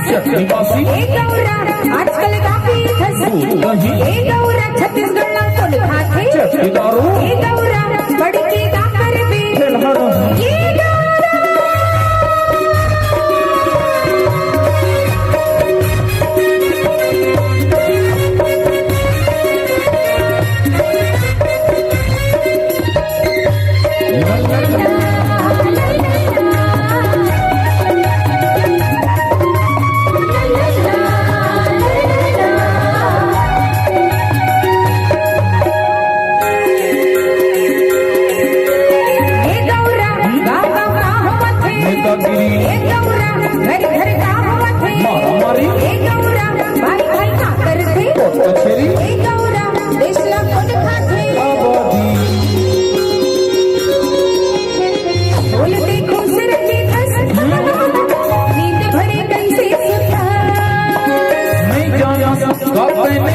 निवासी आजकल काफी गौरा छत्तीसगढ़ कोण खाते गौरा बड़की का करबे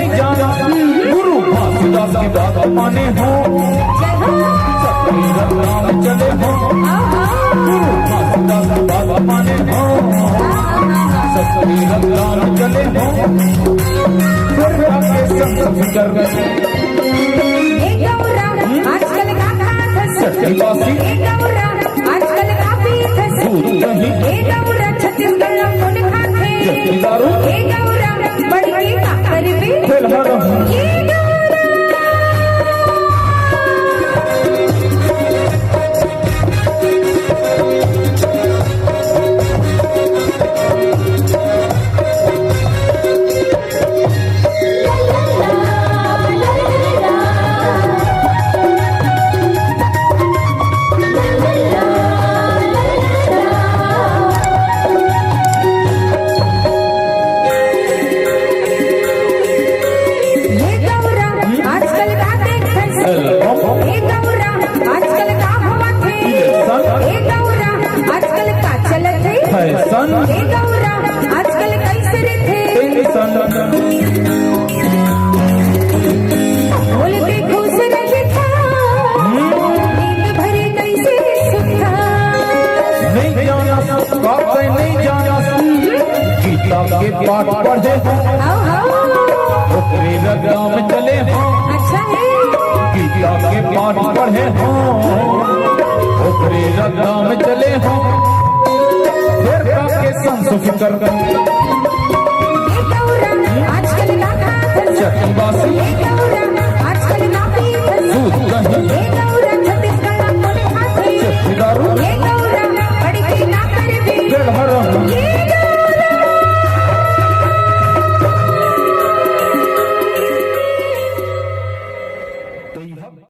गुरु घासीदास की बात माने हो चले हो गुरु घासीदास की बात माने हो सत्संग चले हो फिकर आजकल निवासी आजकल काफी गौरा छत्तीसगढ़ कोण खाते गौरा बड़की का करबे आजकल कैसे थे बोलते खुश रहे था नींद भरे कैसे सुता नहीं जाना नहीं जाना गीता के पाठ पढ़े ओकरे रगड़ा में चले हो अच्छा है गीता के पाठ पढ़े हो ओकरे रगड़ा में चले हो फिकर